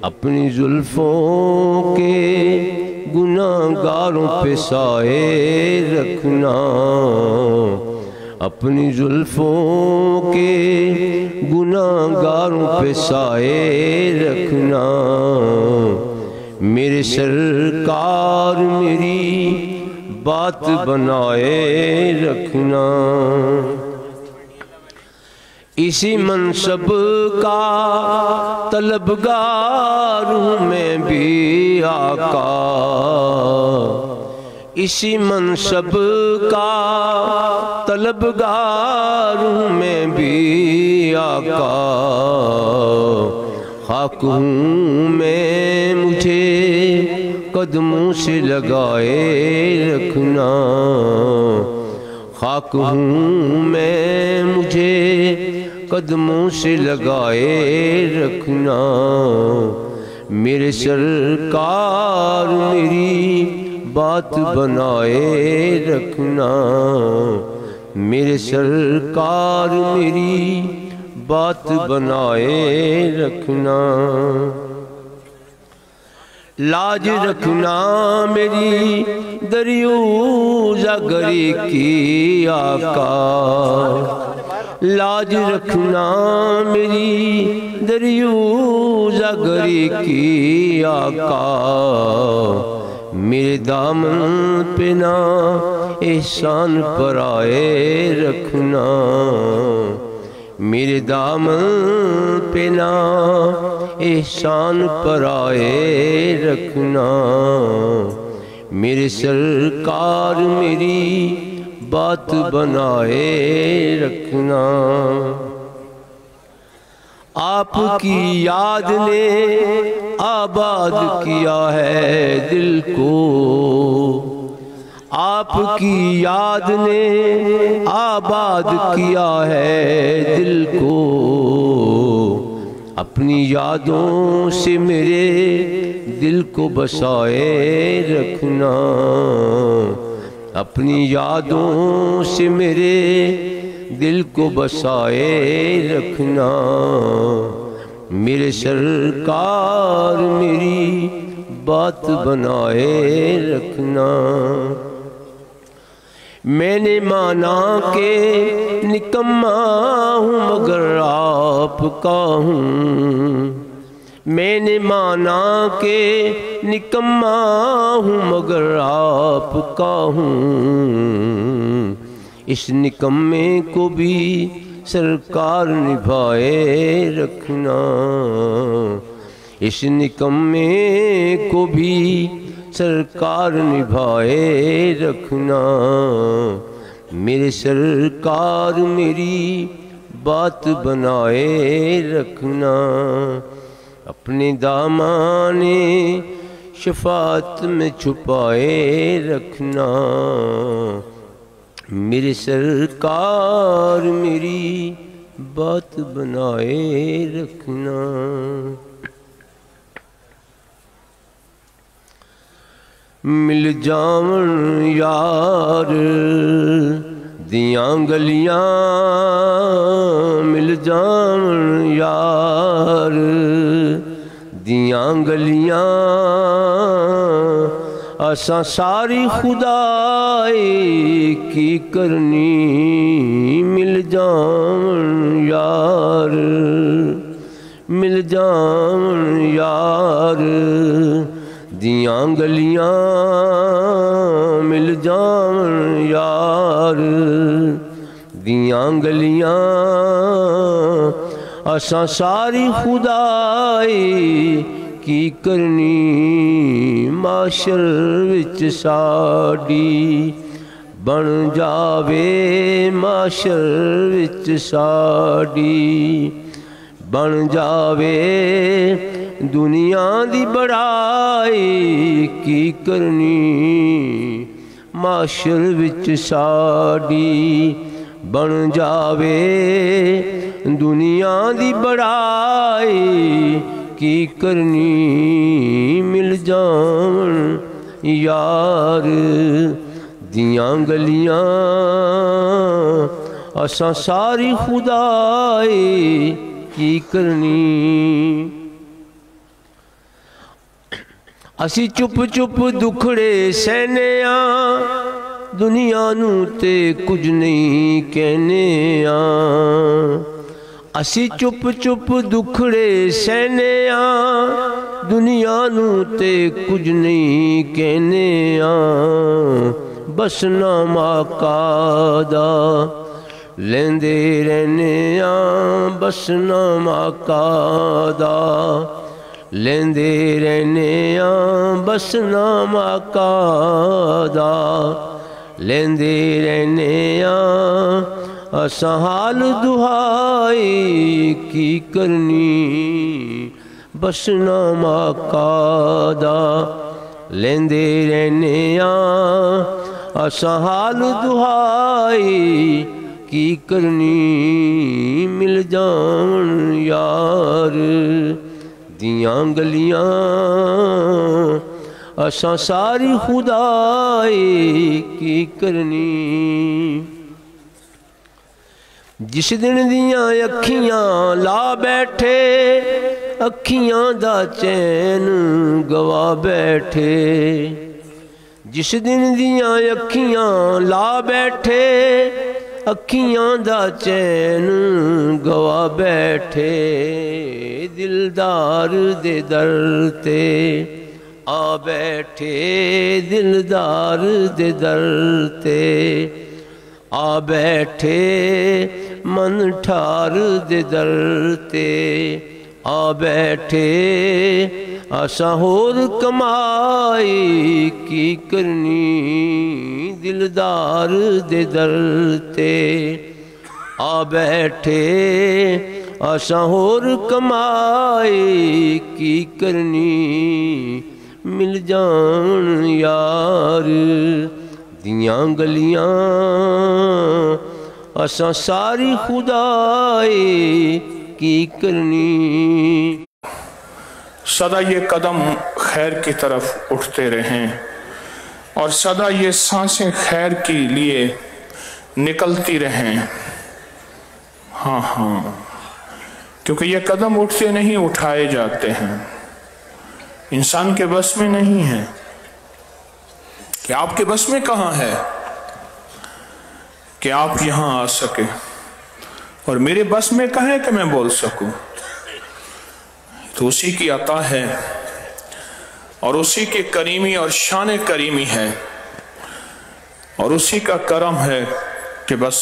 اپنی زلفوں کے گناہگاروں پہ سائے رکھنا، اپنی زلفوں کے گناہگاروں پہ سائے رکھنا، میرے سرکار میری بات بنائے رکھنا، اسی منصب کا طلبگار ہوں میں بھی آقا، اسی منصب کا طلبگار ہوں میں بھی آقا، خاک ہوں میں مجھے قدموں سے لگائے رکھنا، خاک ہوں میں مجھے قدموں سے لگائے رکھنا، میرے سرکار میری بات بنائے رکھنا، میرے سرکار میری بات بنائے رکھنا، لاج رکھنا میری دریوزہ گری کی آقا، لاج رکھنا میری دریوزہ گری کی آقا، میرے دامن پہ نہ احسان پرائے رکھنا، میرے دامن پہ نہ احسان پرائے رکھنا، میرے سرکار میری بات بنائے رکھنا، آپ کی یاد نے آباد کیا ہے دل کو، آپ کی یاد نے آباد کیا ہے دل کو، اپنی یادوں سے میرے دل کو بسائے رکھنا، اپنی یادوں سے میرے دل کو بسائے رکھنا، میرے سرکار میری بات بنائے رکھنا، میں نے مانا کہ نکما ہوں مگر آپ کا ہوں، میں نے مانا کہ نکما ہوں مگر آپ کا ہوں، اس نکمے کو بھی سرکار نبھائے رکھنا، اس نکمے کو بھی سرکار نبھائے رکھنا، میرے سرکار میری بات بنائے رکھنا، اپنے دامان شفاعت میں چھپائے رکھنا، میرے سرکار میری بات بنائے رکھنا، مل جاون یار دیاں گلیاں، مل جاون یار دیاں گلیاں، اساں ساری خدائی کی کرنی، مل جاون یار مل جاون یار دیاں گلیاں، مل جاون یار دیاں گلیاں، اساں ساری خدائی کی کرنی، معاشر وچ ساڈی بن جاوے، معاشر وچ ساڈی بن جاوے، دنیا دی بڑائی کی کرنی، معاشر وچ ساڈی بن جاوے، دنیا دی بڑائی کی کرنی، مل جاون یار دیاں گلیاں، اساں ساری خدائی की करनी। असी चुप चुप दुखड़े सहने आ, दुनिया नू ते कुछ नहीं कहने आ। असी चुप चुप दुखड़े सहने आ, दुनिया नू ते कुछ नहीं कहने आ। बस नाम आका दा लेंदे रहने आ, बस नाम आका दा लेंदे रहने आ, बस नाम आका दा लेंदे रहने आ। असां हाल दुहाई की करनी, बस नाम आका दा लेंदे रहने आ। असां हाल दुहाई की करनी, मिल जान यार दियां गलियां असां सारी खुदाई की करनी। जिस दिन दियां अखियां ला बैठे, अखियां दा चैन गवा बैठे। जिस दिन दियां अखियां ला बैठे, अखियां दा चैन गवा बैठे। दिलदार दे दर ते आ बैठे, दिलदार दे दर ते आ बैठे। मन ठार दे दर ते आ बैठे। असां होर कमाई की करनी, दिलदार दे दर ते आ बैठे। असां होर कमाई की करनी, मिल जान यार दियां गलियां असां सारी खुदाई की करनी। सदा ये कदम खैर की तरफ उठते रहें और सदा ये सांसें खैर के लिए निकलती रहें। हाँ हाँ, क्योंकि ये कदम उठते नहीं, उठाए जाते हैं। इंसान के बस में नहीं है। कि आपके बस में कहाँ है कि आप यहां आ सके, और मेरे बस में कहाँ है कि मैं बोल सकूं। तो उसी की अता है और उसी की करीमी और शान करीमी है और उसी का करम है कि बस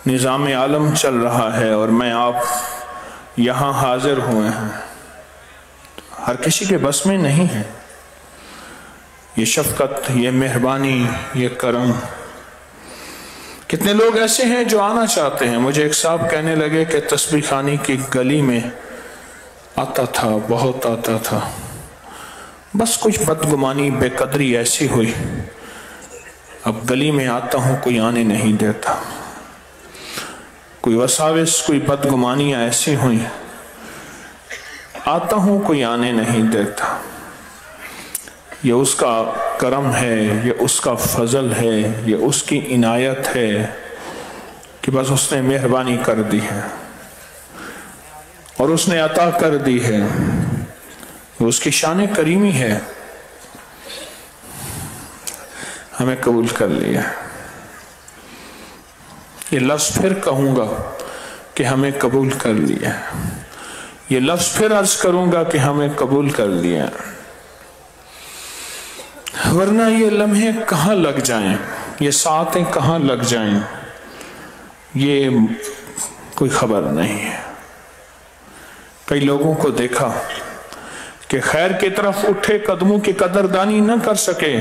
निज़ाम आलम चल रहा है और मैं आप यहाँ हाजिर हुए हैं। हर किसी के बस में नहीं है ये शफकत, ये मेहरबानी, ये करम। कितने लोग ऐसे हैं जो आना चाहते हैं। मुझे एक साहब कहने लगे कि तस्बीह खानी की गली में आता था, बहुत आता था, बस कुछ बदगुमानी बेकदरी ऐसी हुई, अब गली में आता हूं कोई आने नहीं देता। कोई वसाविस, कोई बदगुमानियां ऐसी हुई, आता हूं कोई आने नहीं देता। ये उसका करम है, ये उसका फजल है, ये उसकी इनायत है कि बस उसने मेहरबानी कर दी है और उसने अता कर दी है। उसकी शान करीमी है, हमें कबूल कर लिया। ये लफ्ज़ फिर कहूँगा कि हमें कबूल कर लिया। ये लफ्ज़ फिर अर्ज करूँगा कि हमें कबूल कर लिया। वरना ये लम्हे कहाँ लग जाएं, ये सातें कहाँ लग जाएं, ये कोई खबर नहीं है। कई लोगों को देखा कि खैर की तरफ उठे कदमों की कदरदानी न कर सके।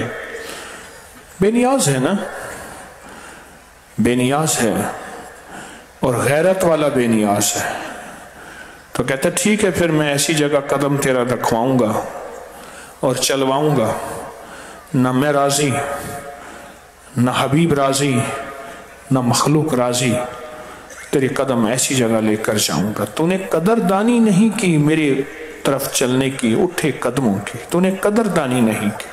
बेनियाज है ना, बेनियाज है और गैरत वाला बेनियाज है। तो कहते ठीक है, फिर मैं ऐसी जगह कदम तेरा रखवाऊंगा और चलवाऊंगा। न मैं राजी, न हबीब राजी, न मखलूक राजी, तेरे कदम ऐसी जगह लेकर जाऊंगा। तूने कदरदानी नहीं की मेरी तरफ चलने की, उठे कदमों की, तूने कदरदानी नहीं की।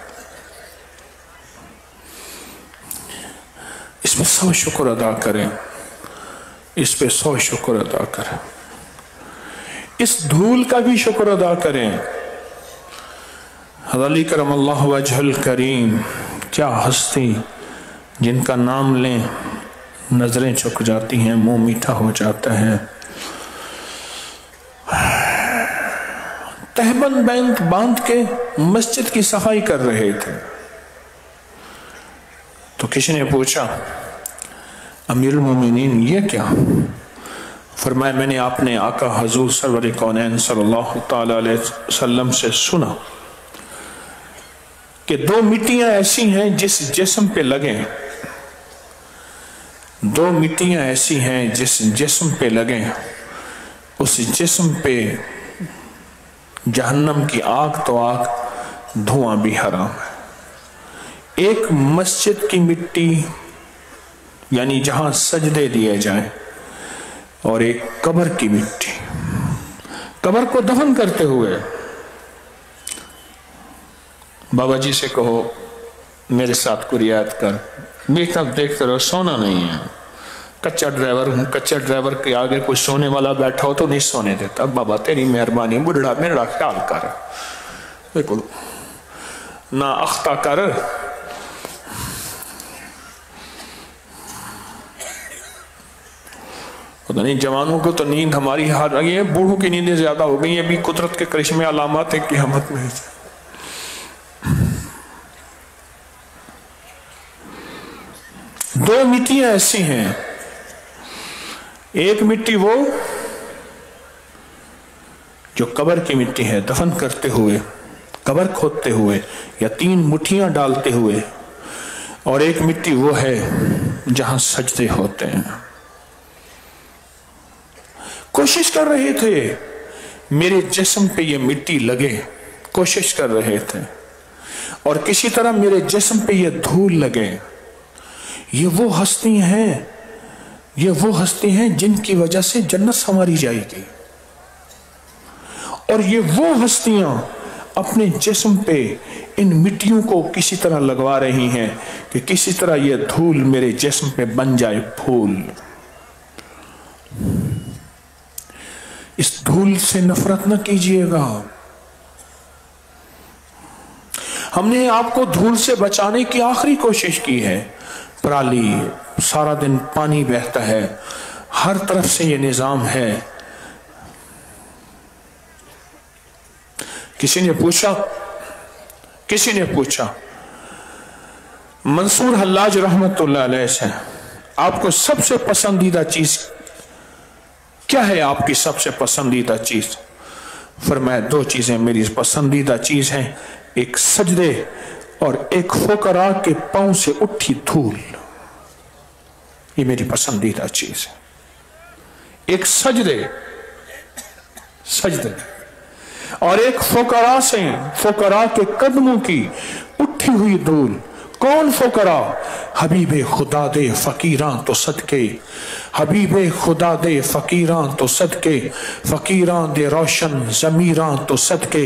इस पे 100 शुक्र अदा करें, इस पे 100 शुक्र अदा करें। इस धूल का भी शुक्र अदा करें। अली करम अल्लाह वजहुल करीम, क्या हस्ती जिनका नाम लें नजरें झुक जाती हैं, मुंह मीठा हो जाता है। तहबंद बांध के मस्जिद की सफाई कर रहे थे तो किसी ने पूछा, अमीरुल मोमिनीन ये क्या? फरमाया, मैंने आपने आका हजूर सरवर कौनैन सल्लल्लाहु तआला अलैहि वसल्लम से सुना कि दो मिट्टियां ऐसी हैं जिस जिस्म पे लगे, दो मिट्टियां ऐसी हैं जिस जिस्म पे लगे उस जिस्म पे जहन्नम की आग तो आग, धुआं भी हराम है। एक मस्जिद की मिट्टी यानी जहां सजदे दिए जाएं, और एक कब्र की मिट्टी, कब्र को दफन करते हुए। बाबा जी से कहो मेरे साथ को रियायत कर, बेटा देखते रहो, सोना नहीं है। कच्चा ड्राइवर हूं, कच्चा ड्राइवर के आगे कोई सोने वाला बैठा हो तो नहीं सोने देता। बाबा तेरी मेहरबानी, बुढ़ा मेरा ख्याल कर, बिल्कुल ना अख्ता कर। पता नहीं जवानों को तो नींद हमारी हार रही है, बूढ़ों की नींदें ज्यादा हो गई है। अभी कुदरत के करिश्मे अलामत है क़यामत में। दो मिट्टियां ऐसी हैं, एक मिट्टी वो जो कब्र की मिट्टी है, दफन करते हुए, कब्र खोदते हुए या 3 मुट्ठियां डालते हुए, और एक मिट्टी वो है जहां सजदे होते हैं। कोशिश कर रहे थे मेरे जिस्म पे ये मिट्टी लगे, कोशिश कर रहे थे, और किसी तरह मेरे जिस्म पे ये धूल लगे। ये वो हस्ती हैं, ये वो हस्ती हैं जिनकी वजह से जन्नत संवारी जाएगी, और ये वो हस्तियां अपने जिस्म पे इन मिट्टियों को किसी तरह लगवा रही हैं कि किसी तरह ये धूल मेरे जिस्म पे बन जाए फूल। इस धूल से नफरत न कीजिएगा। हमने आपको धूल से बचाने की आखिरी कोशिश की है। पराली, सारा दिन पानी बहता है, हर तरफ से ये निजाम है। किसी ने पूछा मंसूर हल्लाज रहमतुल्लाह अलैह से, आपको सबसे पसंदीदा चीज क्या है? आपकी सबसे पसंदीदा चीज? फरमाया, 2 चीजें मेरी पसंदीदा चीज हैं, एक सजदे और एक फुकरा के पांव से उठी धूल। ये मेरी पसंदीदा चीज है। एक सजदे और एक फुकरा के कदमों की उठी हुई धूल। कौन फुकरा? हबीबे खुदा दे फकीरां तो सदके, हबीबे खुदा दे फकीरां तो सदके, फकीरां दे रोशन जमीरां तो सदके,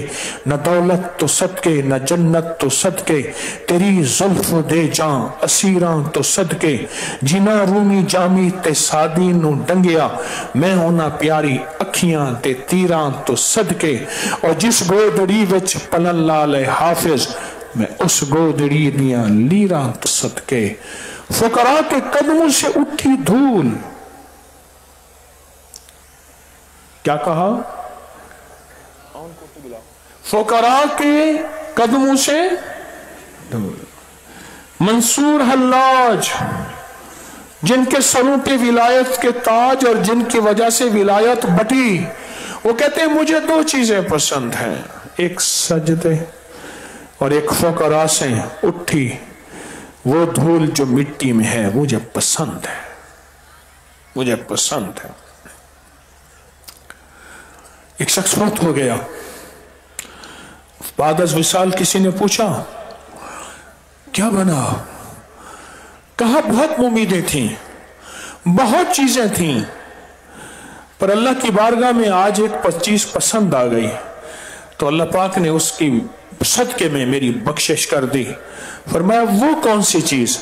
न दौलत तो सदके न जन्नत तो सदके, तेरी जुल्फ दे जां असीरां तो सदके, जिना रूमी जामी ते सादी नू डंगिया, मैं होना प्यारी अखियां ते तीरां तो सदके, और जिस गोदड़ी विच पलन लाल हाफिज, मैं उस गोदड़ी दियां लीरां तो सदके। फुकरा के कदमों से उठी धूल। क्या कहा? फुकरा के कदमों से धूल। मंसूर हल्लाज, जिनके सरों पे विलायत के ताज और जिनकी वजह से विलायत बटी, वो कहते हैं मुझे 2 चीजें पसंद हैं, एक सजदे और एक फुकरा से उठी वो धूल जो मिट्टी में है, मुझे पसंद है, मुझे पसंद है। एक शख्स फौत हो गया, बाद अज़ विसाल किसी ने पूछा क्या बना? कहा बहुत उम्मीदें थी, बहुत चीजें थी, पर अल्लाह की बारगाह में आज एक 25 पसंद आ गई, तो अल्लाह पाक ने उसकी सदके में मेरी बख्शिश कर दी। फरमाया वो कौन सी चीज?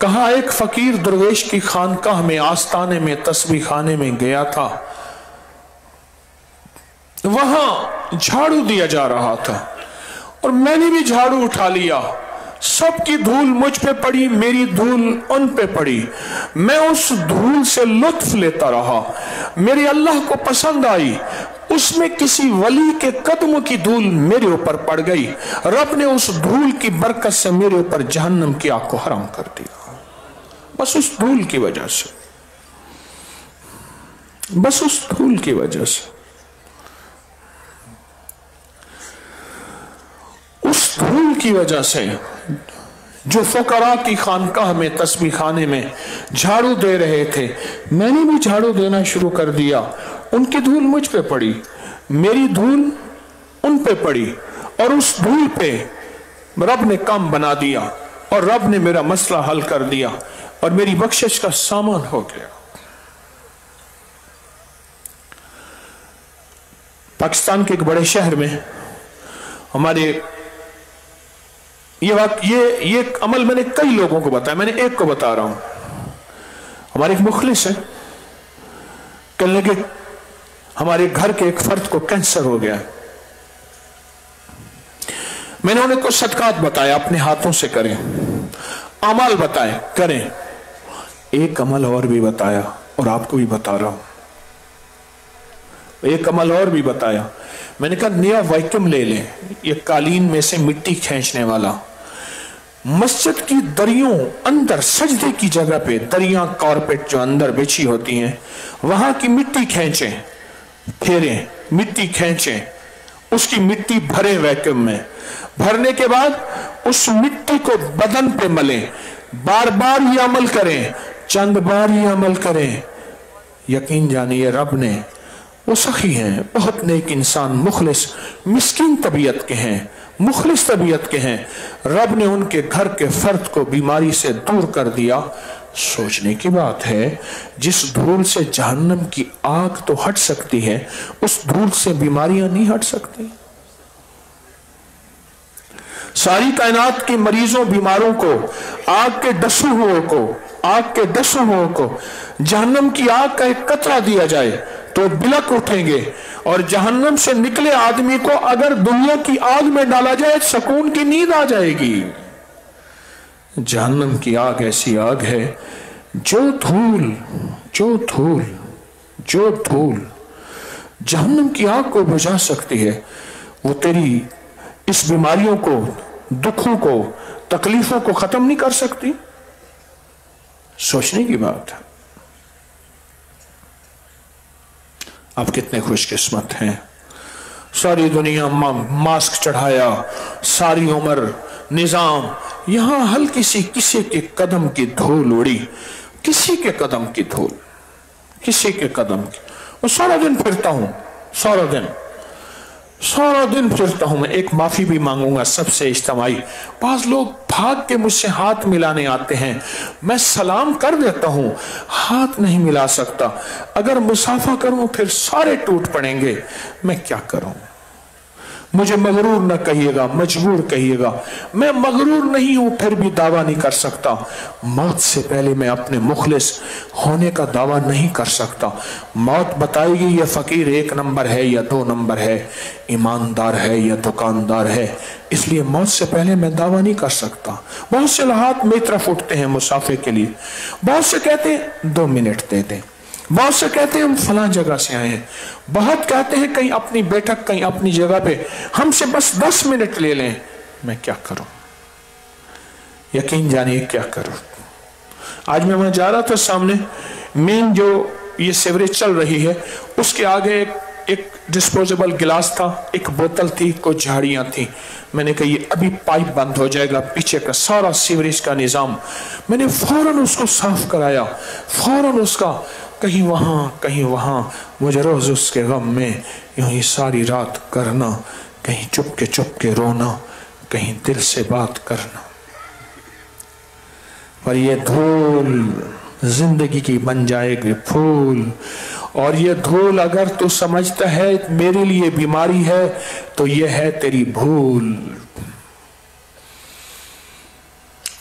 कहा एक फकीर दरवेश की खानकाह में आस्ताने में तस्बीह खाने में गया था, वहां झाड़ू दिया जा रहा था और मैंने भी झाड़ू उठा लिया। सबकी धूल मुझ पे पड़ी, मेरी धूल उन पे पड़ी। मैं उस धूल से लुत्फ लेता रहा, मेरे अल्लाह को पसंद आई। उसमें किसी वली के कदमों की धूल मेरे ऊपर पड़ गई। रब ने उस धूल की बरकत से मेरे ऊपर जहन्नम की आग को हराम कर दिया, बस उस धूल की वजह से, बस उस धूल की वजह से। उस धूल की वजह से जो फकरा की खानकाह में, तस्बीह खाने में झाड़ू दे रहे थे, मैंने भी झाड़ू देना शुरू कर दिया। उनकी धूल मुझ पे पड़ी, मेरी धूल उन पे पड़ी और उस धूल पे रब ने काम बना दिया और रब ने मेरा मसला हल कर दिया और मेरी बख्शिश का सामान हो गया। पाकिस्तान के एक बड़े शहर में हमारे ये अमल मैंने कई लोगों को बताया, मैंने एक को बता रहा हूं। हमारे एक मुखलिस है, कहने के हमारे घर के एक फर्द को कैंसर हो गया है। मैंने उन्हें कुछ सदकात बताया, अपने हाथों से करें, अमल बताए करें। एक अमल और भी बताया और आपको भी बता रहा हूं, एक अमल और भी बताया। मैंने कहा नया वैक्यूम ले लें, ये कालीन में से मिट्टी खींचने वाला। मस्जिद की दरियों अंदर, सजदे की जगह पे दरियां कारपेट जो अंदर बिछी होती हैं, वहां की मिट्टी खींचें, फेरें, मिट्टी खींचें, उसकी मिट्टी भरे वैक्यूम में। भरने के बाद उस मिट्टी को बदन पे मलें, बार बार ये अमल करें, चंद बार ये अमल करें। यकीन जानिए रब ने, वो सखी हैं, बहुत नेक इंसान, मुखलिस, मिस्कीन तबीयत के हैं, मुखलिस तबीयत के हैं, रब ने उनके घर के फर्द को बीमारी से दूर कर दिया। सोचने की बात है, जिस धूल से जहन्नम की आग तो हट सकती है, उस धूल से बीमारियां नहीं हट सकती। सारी कायनात के मरीजों, बीमारों को, आग के डसू हुओं को, आग के डसू हुओं को जहन्नम की आग का एक कतरा दिया जाए तो बिलक उठेंगे। और जहन्नम से निकले आदमी को अगर दुनिया की आग में डाला जाए, सुकून की नींद आ जाएगी। जहन्नम की आग ऐसी आग है, जो धूल जहन्नम की आग को बुझा सकती है, वो तेरी इस बीमारियों को, दुखों को, तकलीफों को खत्म नहीं कर सकती। सोचने की बात है। आप कितने खुशकिस्मत हैं। सारी दुनिया मास्क चढ़ाया, सारी उम्र निजाम, यहां हल्की सी किसी के कदम की धूल उड़ी, किसी के कदम की धूल, किसी के कदम की। और सारा दिन फिरता हूं, सारा दिन फिरता हूं। मैं एक माफी भी मांगूंगा सबसे इज्तिमाई। पांच लोग भाग के मुझसे हाथ मिलाने आते हैं, मैं सलाम कर देता हूं, हाथ नहीं मिला सकता। अगर मुसाफा करूं फिर सारे टूट पड़ेंगे, मैं क्या करूं। मुझे मगरूर न कहिएगा, मजबूर कहिएगा। मैं मगरूर नहीं हूं, फिर भी दावा नहीं कर सकता। मौत से पहले मैं अपने मुखलिस होने का दावा नहीं कर सकता। मौत बताएगी ये फकीर 1 नंबर है या 2 नंबर है, ईमानदार है या दुकानदार है। इसलिए मौत से पहले मैं दावा नहीं कर सकता। बहुत से हाथ मेरी तरफ उठते हैं मुसाफिर के लिए, बहुत से कहते हैं 2 मिनट दे दें, बहुत से कहते हैं हम फलां जगह से आए हैं, बहुत कहते हैं कहीं अपनी बैठक, कहीं अपनी जगह पे हमसे बस 10 मिनट ले लें। मैं क्या करूं, यकीन जानिए क्या करूं। आज मैं वहां जा रहा था, सामने मेन जो ये सीवरेज चल रही है उसके आगे एक डिस्पोजेबल गिलास था, एक बोतल थी, कुछ झाड़ियां थी। मैंने कहा ये अभी पाइप बंद हो जाएगा, पीछे का सारा सीवरेज का निजाम। मैंने फौरन उसको साफ कराया, फौरन उसका कहीं वहां। मुझे रोज उसके गम में यूं ही सारी रात करना, कहीं चुप के रोना, कहीं दिल से बात करना। पर ये धूल जिंदगी की बन जाएगी फूल। और ये धूल अगर तू समझता है मेरे लिए बीमारी है, तो ये है तेरी भूल।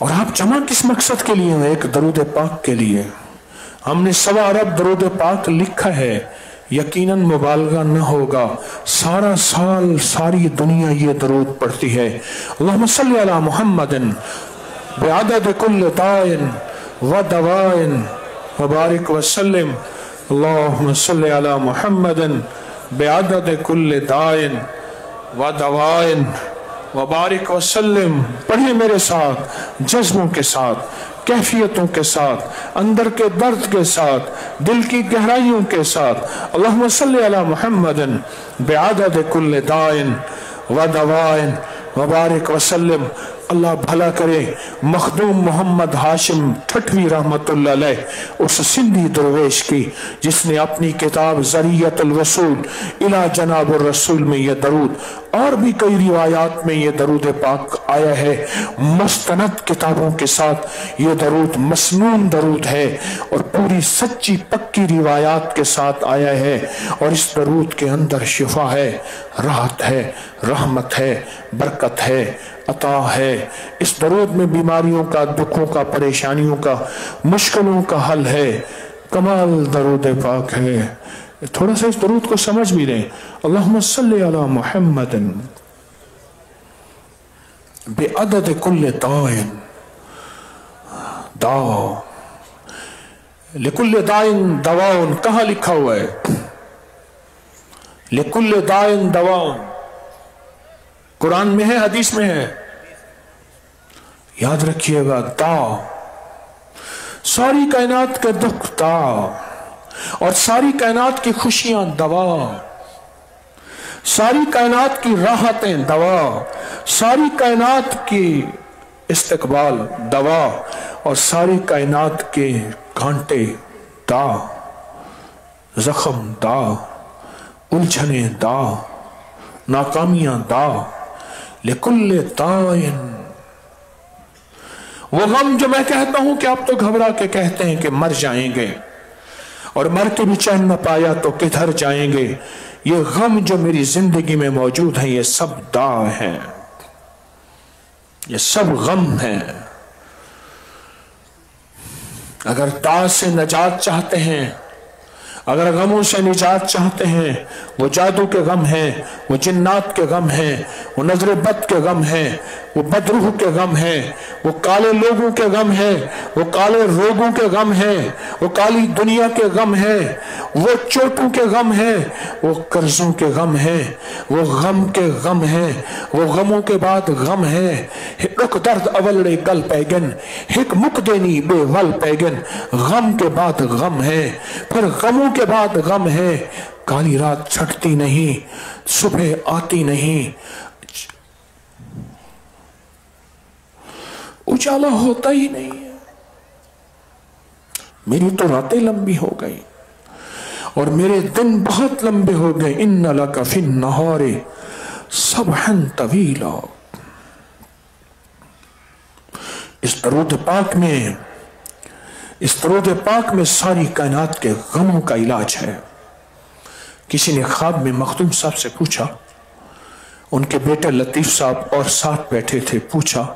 और आप जमा किस मकसद के लिए हो? एक दरूद पाक के लिए। हमने 1.25 अरब दरूद पाक लिखा है, یقیناً مبالغہ نہ ہوگا، سارا سال ساری دنیا یہ درود پڑھتی ہے، اللہم صلی علی محمد بعدد کل دائن و دوائن وبارک وسلم، اللہم صلی علی محمد بعدد کل دائن و دوائن وبارک وسلم۔ پڑھیں میرے ساتھ، جذبوں کے ساتھ، کیفیتوں کے ساتھ، اندر کے درد کے ساتھ، دل کی گہرائیوں کے ساتھ، اللہم صلی علی محمد بعدد کل دائن و دوائن وبارک وسلم۔ اللہ بھلا کرے مخدوم محمد ہاشم ٹھٹوی رحمت اللہ علیہ، اس سندھی درویش کی جس نے اپنی کتاب ذریعۃ الوصول الی جناب الرسول میں یہ درود، اور بھی کئی روایات میں یہ درود پاک آیا ہے، مستند کتابوں کے ساتھ یہ درود مسنون درود ہے، اور پوری سچی پکی روایات کے ساتھ آیا ہے، اور اس درود کے اندر شفا ہے، راحت ہے، رحمت ہے، برکت ہے، عطا ہے۔ اس درود میں بیماریوں کا، دکھوں کا، پریشانیوں کا، مشکلوں کا حل ہے۔ کمال درود پاک ہے۔ تھوڑا سا اس درود کو سمجھ بھی لیں، اللہم صلی علی محمد بعدد کل دائن، داؤ لکل دائن دواؤن، کہاں لکھا ہوا ہے؟ لکل دائن دواؤن، قرآن میں ہے، حدیث میں ہے، یاد رکھیے گا، دا ساری کائنات کے دکھ دا، اور ساری کائنات کی خوشیاں دوا، ساری کائنات کی راحتیں دوا، ساری کائنات کی استقبال دوا، اور ساری کائنات کے کانٹے دا، زخم دا، الجھنیں دا، ناکامیاں دا، لکل دائن، وہ غم جو میں کہتا ہوں کہ آپ تو گھبرا کے کہتے ہیں کہ مر جائیں گے، اور مر کے بھی چین نہ پایا تو کدھر جائیں گے، یہ غم جو میری زندگی میں موجود ہیں یہ سب دا ہیں، یہ سب غم ہیں۔ اگر دا سے نجات چاہتے ہیں، اگر غموں سے نجات چاہتے ہیں، وہ جادو کے غم ہیں، وہ جنات کے غم ہیں، وہ نظر بد کے غم ہیں، وہ بدروح کے غم ہیں، وہ کالے لوگوں کے غم ہیں، وہ کالے روگوں کے غم ہیں، وہ کالی دنیا کے غم ہیں، وہ چوٹوں کے غم ہیں، وہ قرضوں کے غم ہیں، وہ غم کے غم ہیں، وہ غموں کے بعد غم ہیں۔ رک درد اولڑے گل پیگن، ہک مک دینی بے ول پیگن، غم کے بعد غم ہے، پھر غموں کے بعد غم ہے۔ کالی رات چھٹتی نہیں، صبح آتی نہیں، اجالا ہوتا ہی نہیں ہے۔ میری تو راتیں لمبی ہو گئی اور میرے دن بہت لمبے ہو گئے۔ ان لک فی النہار صبحا طویلا۔ اس درود پاک میں ساری کائنات کے غموں کا علاج ہے۔ کسی نے خواب میں مخدوم صاحب سے پوچھا، ان کے بیٹے لطیف صاحب اور ساتھ بیٹھے تھے، پوچھا